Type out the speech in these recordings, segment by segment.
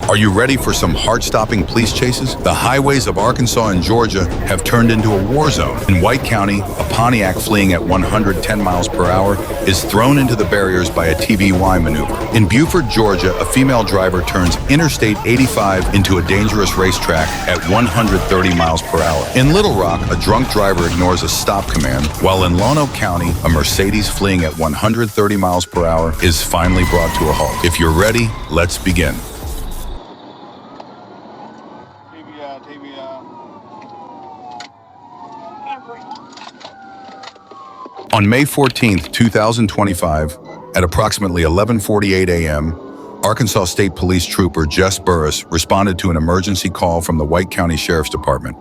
Are you ready for some heart-stopping police chases? The highways of Arkansas and Georgia have turned into a war zone. In White County, a Pontiac fleeing at 110 miles per hour is thrown into the barriers by a TVY maneuver. In Beaufort, Georgia, a female driver turns Interstate 85 into a dangerous racetrack at 130 miles per hour. In Little Rock, a drunk driver ignores a stop command, while in Lenoke County, a Mercedes fleeing at 130 miles per hour is finally brought to a halt. If you're ready, let's begin. On May 14, 2025, at approximately 11:48 a.m., Arkansas State Police Trooper Jess Burris responded to an emergency call from the White County Sheriff's Department.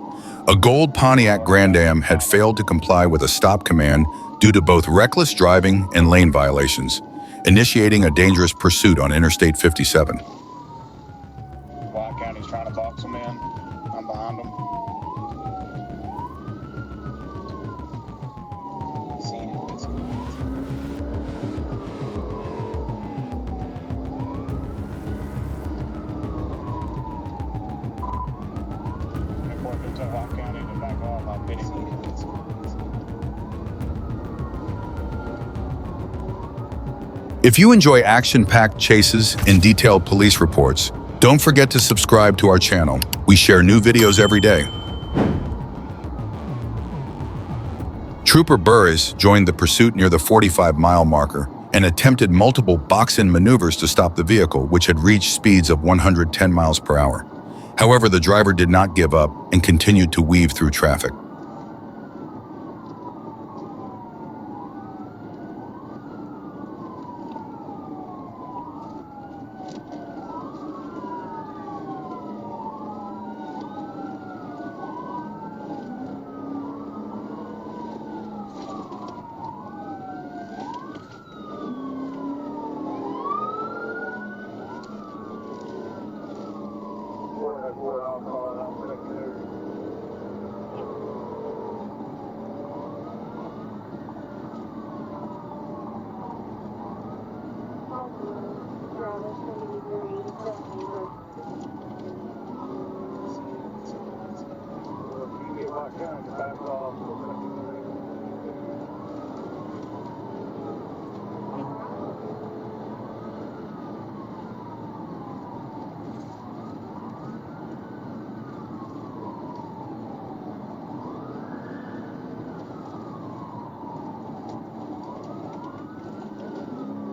A gold Pontiac Grand Am had failed to comply with a stop command due to both reckless driving and lane violations, initiating a dangerous pursuit on Interstate 57. White County's trying to box them in. I'm behind them. If you enjoy action-packed chases and detailed police reports, don't forget to subscribe to our channel. We share new videos every day. Trooper Burris joined the pursuit near the 45-mile marker and attempted multiple box-in maneuvers to stop the vehicle, which had reached speeds of 110 miles per hour. However, the driver did not give up and continued to weave through traffic.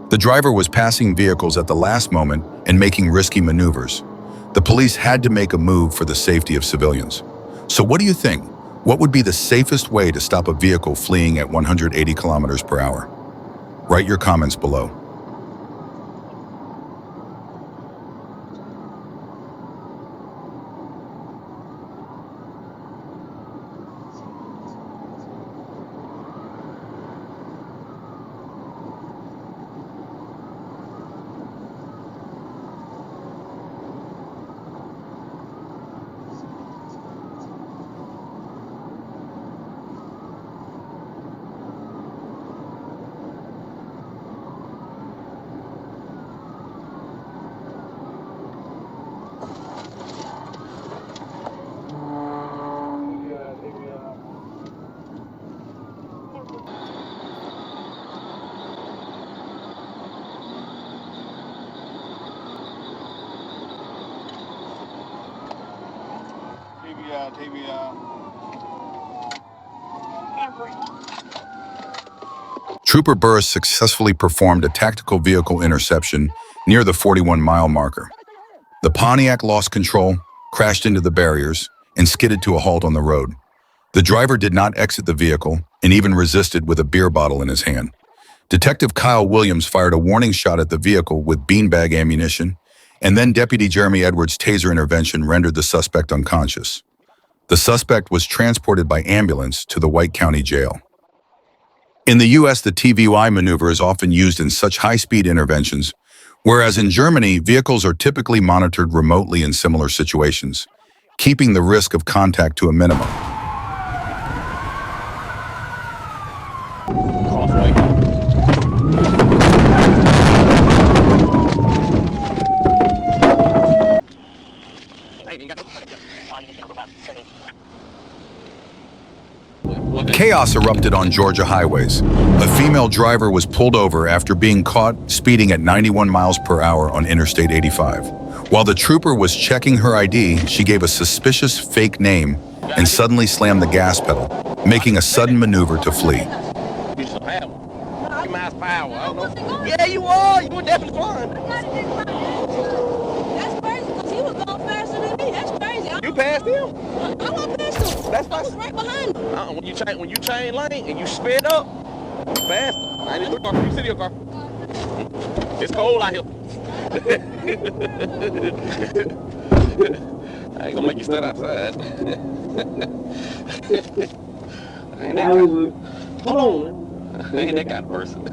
The driver was passing vehicles at the last moment and making risky maneuvers. The police had to make a move for the safety of civilians. So what do you think? What would be the safest way to stop a vehicle fleeing at 180 kilometers per hour? Write your comments below. Trooper Burris successfully performed a tactical vehicle interception near the 41-mile marker. The Pontiac lost control, crashed into the barriers, and skidded to a halt on the road. The driver did not exit the vehicle and even resisted with a beer bottle in his hand. Detective Kyle Williams fired a warning shot at the vehicle with beanbag ammunition, and then Deputy Jeremy Edwards' taser intervention rendered the suspect unconscious. The suspect was transported by ambulance to the White County Jail. In the U.S., the TVY maneuver is often used in such high-speed interventions, whereas in Germany, vehicles are typically monitored remotely in similar situations, keeping the risk of contact to a minimum. Chaos erupted on Georgia highways. A female driver was pulled over after being caught speeding at 91 miles per hour on Interstate 85. While the trooper was checking her ID, she gave a suspicious fake name and suddenly slammed the gas pedal, making a sudden maneuver to flee. You should have one. Miles per hour, I don't know. Yeah, you are. You were definitely flying. That's crazy because he was going faster than me. That's crazy. You passed him. I went past him. That's I was right behind him. When you change lane and you sped up, faster. I ain't even car. You sit in your car. It's cold out here. I ain't gonna make you stand outside. I ain't that kind. Hold on, man. I ain't that kind of person.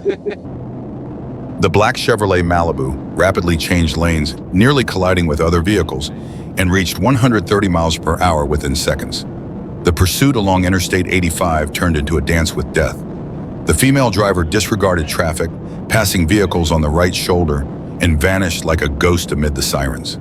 The black Chevrolet Malibu rapidly changed lanes, nearly colliding with other vehicles, and reached 130 miles per hour within seconds. The pursuit along Interstate 85 turned into a dance with death. The female driver disregarded traffic, passing vehicles on the right shoulder, and vanished like a ghost amid the sirens.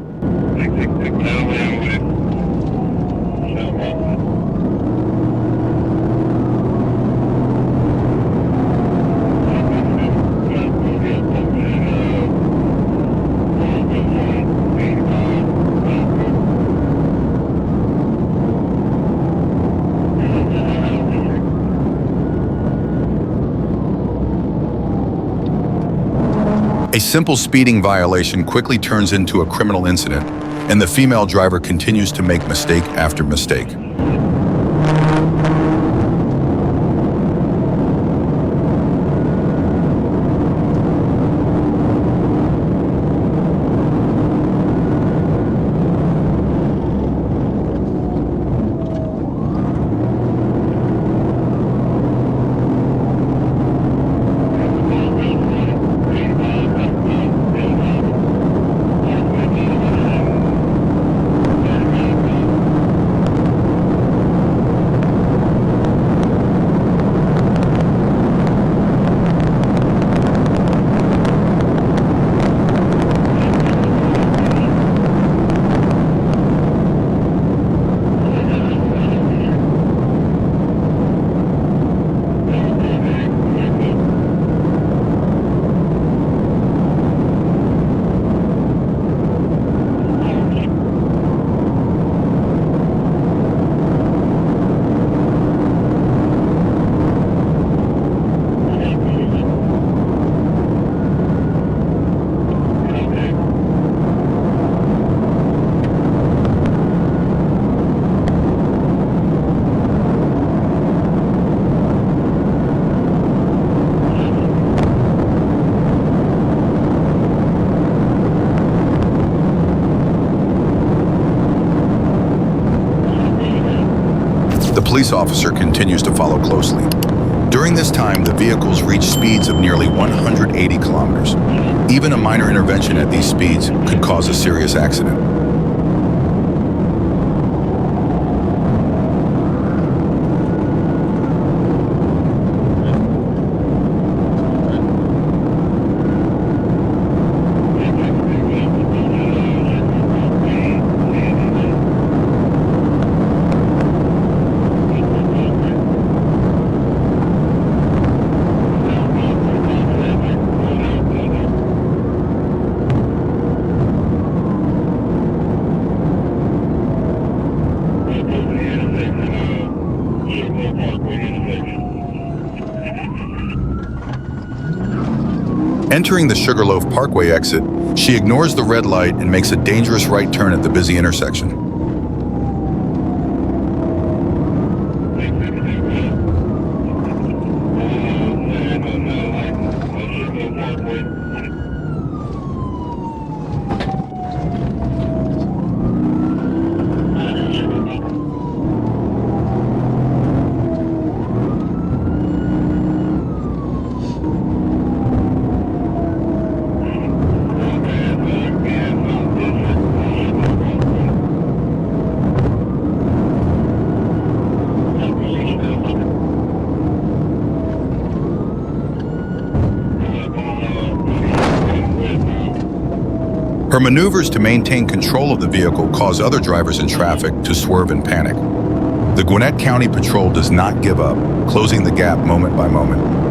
A simple speeding violation quickly turns into a criminal incident, and the female driver continues to make mistake after mistake. The police officer continues to follow closely. During this time, the vehicles reach speeds of nearly 180 kilometers. Even a minor intervention at these speeds could cause a serious accident. Entering the Sugarloaf Parkway exit, she ignores the red light and makes a dangerous right turn at the busy intersection. Her maneuvers to maintain control of the vehicle cause other drivers in traffic to swerve in panic. The Gwinnett County Patrol does not give up, closing the gap moment by moment.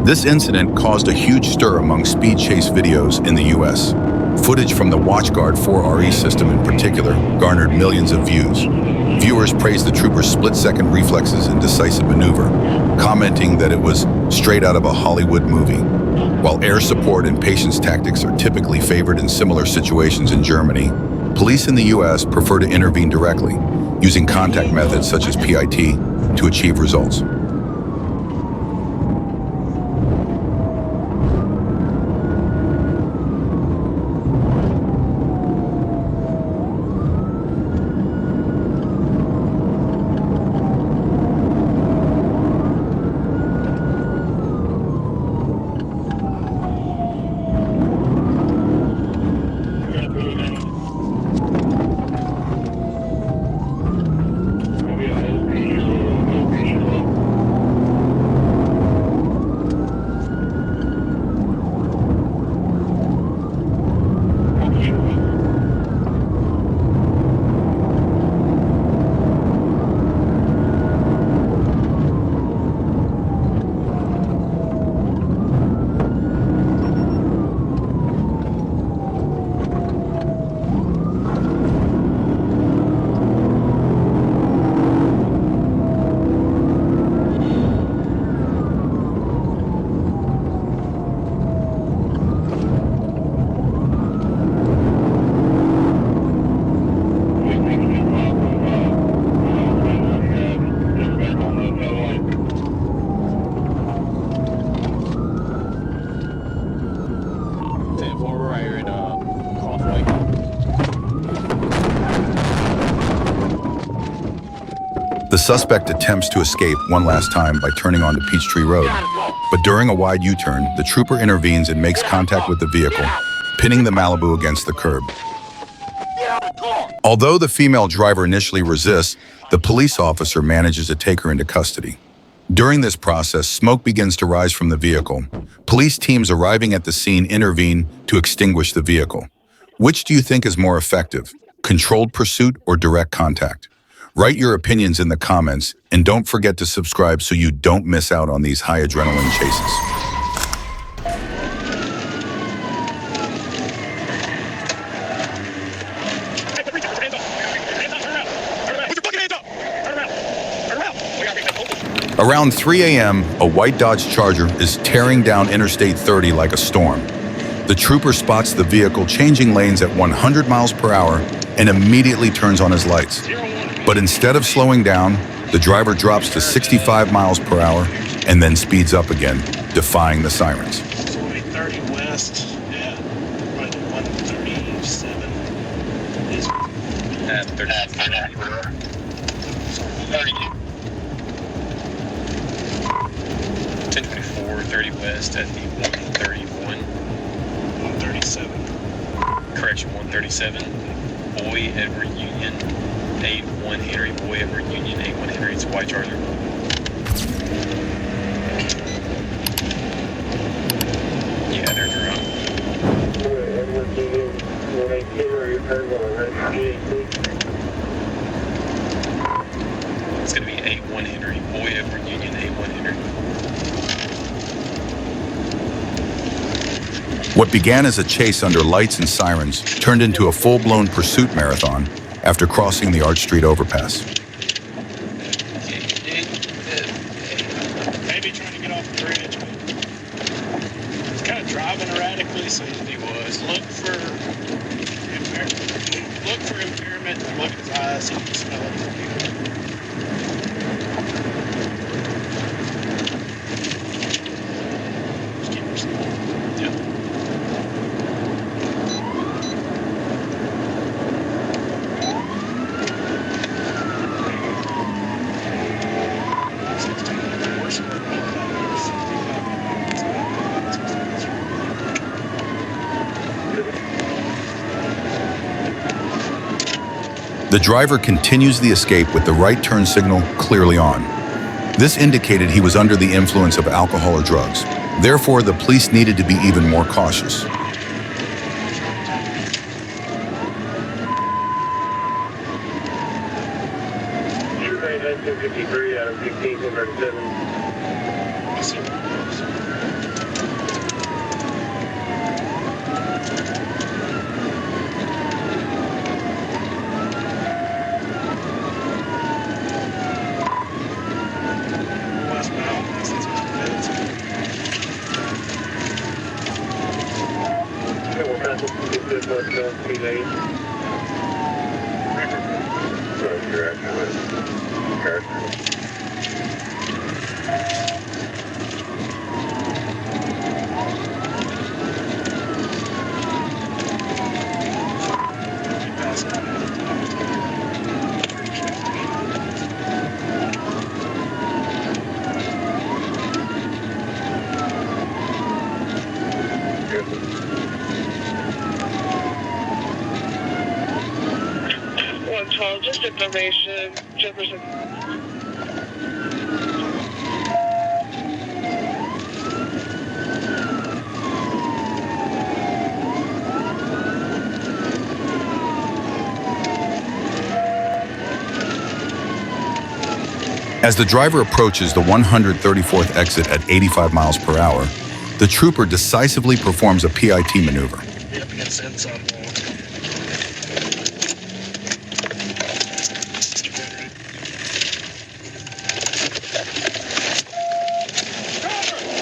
This incident caused a huge stir among speed chase videos in the U.S. Footage from the WatchGuard 4RE system in particular garnered millions of views. Viewers praised the trooper's split-second reflexes and decisive maneuver, commenting that it was straight out of a Hollywood movie. While air support and patience tactics are typically favored in similar situations in Germany, police in the U.S. prefer to intervene directly, using contact methods such as PIT to achieve results. The suspect attempts to escape one last time by turning onto Peachtree Road. But during a wide U-turn, the trooper intervenes and makes contact with the vehicle, pinning the Malibu against the curb. Although the female driver initially resists, the police officer manages to take her into custody. During this process, smoke begins to rise from the vehicle. Police teams arriving at the scene intervene to extinguish the vehicle. Which do you think is more effective, controlled pursuit or direct contact? Write your opinions in the comments, and don't forget to subscribe so you don't miss out on these high adrenaline chases. Around 3 a.m., a white Dodge Charger is tearing down Interstate 30 like a storm. The trooper spots the vehicle changing lanes at 100 miles per hour and immediately turns on his lights. But instead of slowing down, the driver drops to 65 miles per hour and then speeds up again, defying the sirens. 30 west, yeah, 137 is at 30. 1024, 30 west at the 131. 137. Correction, 137. Boy, Edward Union, 81 Henry. Boy, Edward Union, 81 Henry. It's a white Charger. Yeah, they're drunk. Edward Union, 180, heard on It's going to be 81 Henry. Boy, Edward Union, 81 Henry. What began as a chase under lights and sirens turned into a full-blown pursuit marathon after crossing the Arch Street overpass. maybe trying to get off the bridge, but it's kind of driving erratically, so he was. Look for impairment and look at his eyes, so you can smell it. driver continues the escape with the right turn signal clearly on. This indicated he was under the influence of alcohol or drugs. Therefore, the police needed to be even more cautious. Trooper 253 out of 1607. Westbound, this is minutes. Okay, we're passing this westbound speed 8. Sorry, you're actually Pass out. Just information, Jefferson. As the driver approaches the 134th exit at 85 miles per hour, the trooper decisively performs a PIT maneuver. Yep, against the inside wall.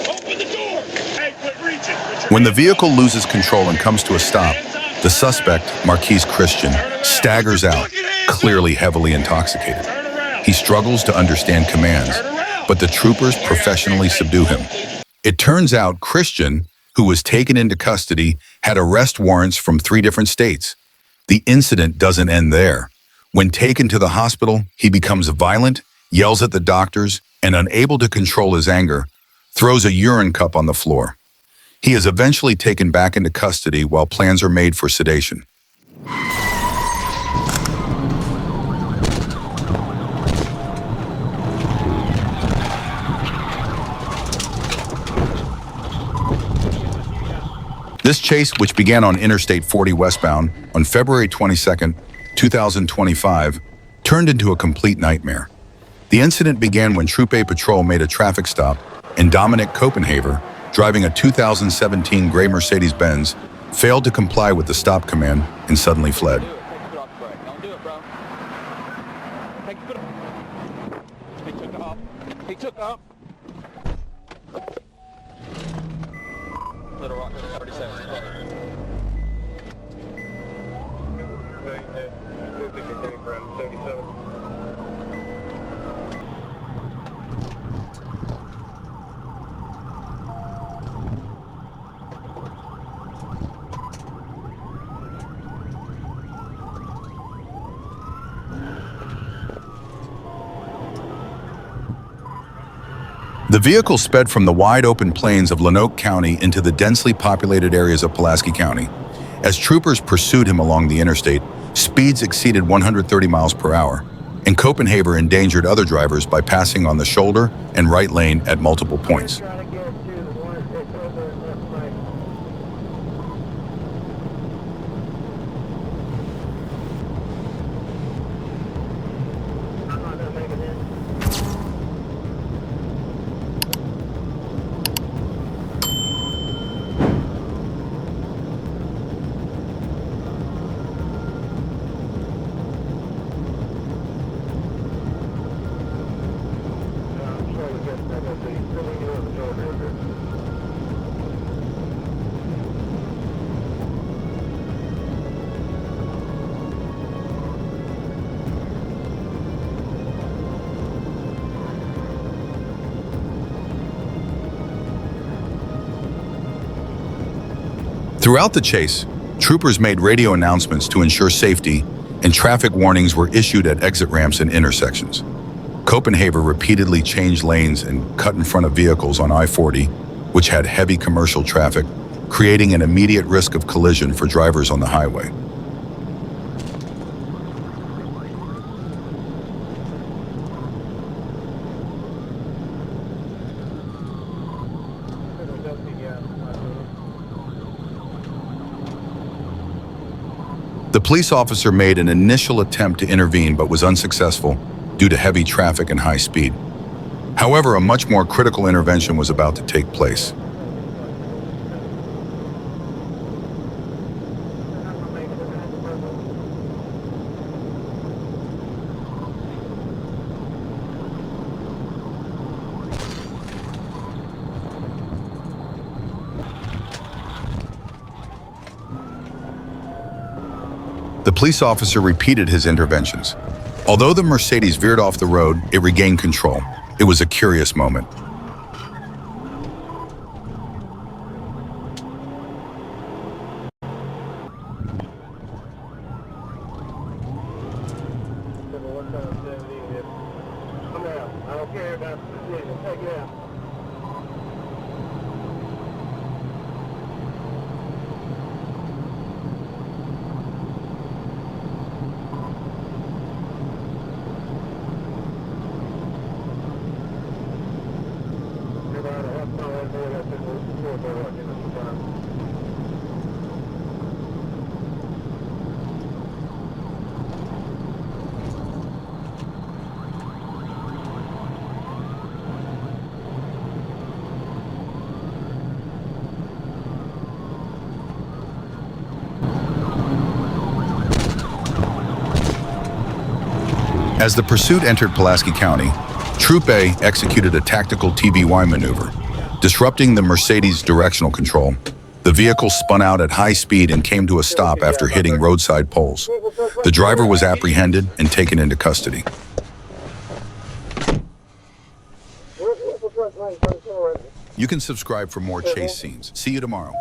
Open the door! Hey, quit reaching! When the vehicle loses control and comes to a stop, the suspect, Marquise Christian, staggers out, clearly heavily intoxicated. Turn around! He struggles to understand commands, but the troopers professionally subdue him. It turns out Christian, who was taken into custody, had arrest warrants from 3 different states. The incident doesn't end there. When taken to the hospital, he becomes violent, yells at the doctors, and unable to control his anger, throws a urine cup on the floor. He is eventually taken back into custody while plans are made for sedation. This chase, which began on Interstate 40 westbound on February 22, 2025, turned into a complete nightmare. The incident began when Troop A Patrol made a traffic stop and Dominic Copenhaver, driving a 2017 gray Mercedes-Benz, failed to comply with the stop command and suddenly fled. Don't do it, bro. Take your foot off. He took off. He took off. Little Rock, 37. The vehicle sped from the wide-open plains of Lenoke County into the densely populated areas of Pulaski County. As troopers pursued him along the interstate, speeds exceeded 130 miles per hour, and Copenhaver endangered other drivers by passing on the shoulder and right lane at multiple points. Throughout the chase, troopers made radio announcements to ensure safety, and traffic warnings were issued at exit ramps and intersections. Copenhaver repeatedly changed lanes and cut in front of vehicles on I-40, which had heavy commercial traffic, creating an immediate risk of collision for drivers on the highway. The police officer made an initial attempt to intervene but was unsuccessful due to heavy traffic and high speed. However, a much more critical intervention was about to take place. The police officer repeated his interventions. Although the Mercedes veered off the road, it regained control. It was a curious moment. I don't care about the decision. Take it out. As the pursuit entered Pulaski County, Troop A executed a tactical TBY maneuver. Disrupting the Mercedes' directional control, the vehicle spun out at high speed and came to a stop after hitting roadside poles. The driver was apprehended and taken into custody. You can subscribe for more chase scenes. See you tomorrow.